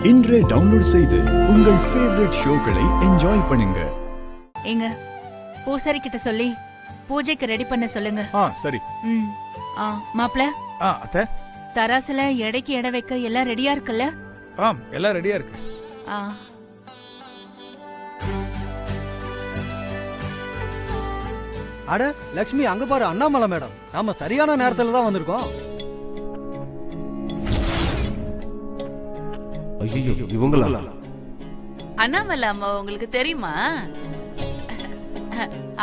இன்றே டவுன்லோட் செய்து உங்கள் ஃபேவரட் ஷோக்களை என்ஜாய் பண்ணுங்க. ஏங்க பூசாரி கிட்ட சொல்லி பூஜைக்கு ரெடி பண்ண சொல்லுங்க. சரி. மாப்ள அத்தை, தராசுல எடைக்கு எடை வைக்க எல்லாம் ரெடியா இருக்குல்ல? எல்லாம் ரெடியா இருக்கு. அட லட்சுமி, அங்க பாரு அண்ணாமலை மேடம். நாம சரியான நேரத்துல தான் வந்திருக்கோம். ஐயோ, இவங்களா? அண்ணாமலை அம்மா உங்களுக்கு தெரியுமா?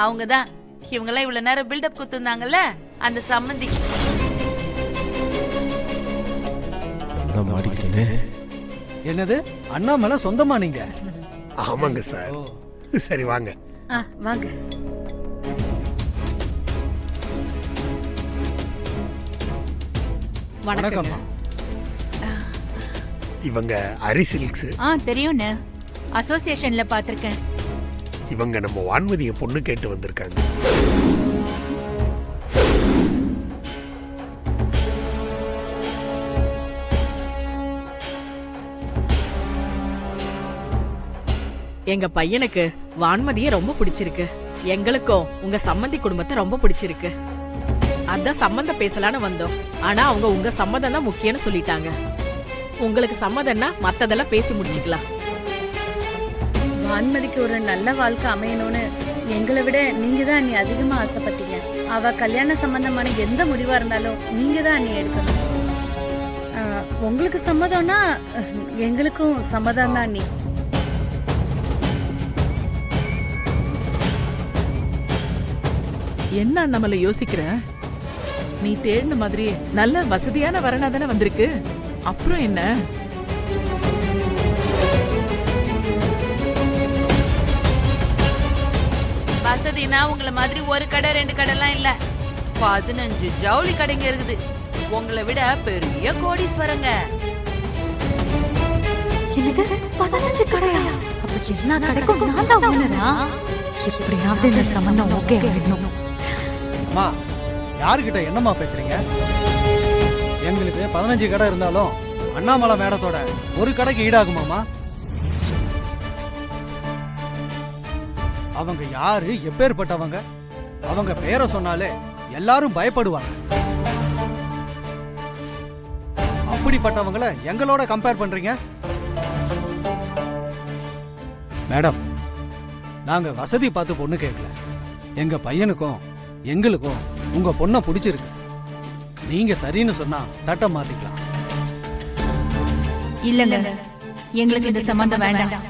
அவங்கதான் இவங்கெல்லாம் இவ்வளவு நேரம் பில்டப் குத்துந்தாங்கல்ல, அந்த சம்மந்தி. என்னது அண்ணாமலை சொந்தமா நீங்க? ஆமாங்க சார். சரி வாங்க. வாங்க. வணக்கம். இவங்க அரி சில்க்ஸ். தெரியும்னு அசோசியேஷன்ல பாத்திருக்கேன். இவங்க நம்ம வான்மதிய பொண்ணு கேட்டு வந்திருக்காங்க. எங்க பையனுக்கு வான்மதிய ரொம்ப பிடிச்சிருக்கு. எங்களுக்கும் உங்க சம்மந்தி குடும்பத்தை ரொம்ப பிடிச்சிருக்கு. அதான் சம்மந்தம் பேசலான்னு வந்தோம். ஆனா அவங்க உங்க சம்மதம் தான் முக்கியம்னு சொல்லிட்டாங்க. உங்களுக்கு சம்மதம்னா மத்ததெல்லாம் பேசி முடிச்சுக்கலாம். வான்மதிக்கு ஒரு நல்ல வாழ்க்கை அமையணும்னு எங்களை விட நீங்க தான் அண்ணி அதிகமா ஆசைப்பட்டீங்க. அவ கல்யாண சம்பந்தமான எந்த முடிவா இருந்தாலும் நீங்க தான் அண்ணி எடுக்கணும். உங்களுக்கு சம்மதம்னா எங்களுக்கும் சம்மதம் தான் அண்ணி. என்ன நம்மள யோசிக்கிற? நீ தேடின மாதிரியே நல்ல வசதியான வரனா தானே வந்திருக்கு. அப்புறம் என்ன? வசதினா உங்களை மாதிரி ஒரு கடை ரெண்டு கடைலாம் இல்ல, 15 ஜவுளி கடைங்க இருக்குது. உங்களை விட பெரிய கோடீஸ்வரங்க. எனக்கு 15 கடையா? அப்ப எல்லா கடைக்கும் நான் தான் ஓனரா? எப்படியாவது இந்த சம்பந்தம் ஓகே ஆயிடணும். அம்மா, யாருக்கிட்ட என்னம்மா பேசுறீங்க? எங்களுக்கு 15 கடை இருந்தாலும் அண்ணாமலை மேடத்தோட ஒரு கடைக்கு ஈடாகுமாமா? அவங்க யாரு, எப்பேற்பட்டவங்க? அவங்க பேரை சொன்னாலே எல்லாரும் பயப்படுவாங்க. அப்படிப்பட்டவங்கள எங்களோட கம்பேர் பண்றீங்க? மேடம், நாங்க வசதி பார்த்து பொண்ணு கேட்கல. எங்க பையனுக்கும் எங்களுக்கும் உங்க பொண்ணை பிடிச்சிருக்கு. நீங்க சரின்னு சொன்னா தட்ட மாத்திக்கலாம். இல்லங்க, எங்களுக்கு இந்த சம்பந்தம் வேண்டாம்.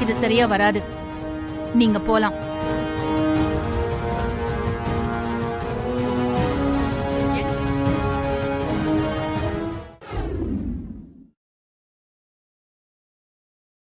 இது சரியா வராது. நீங்க போலாம்.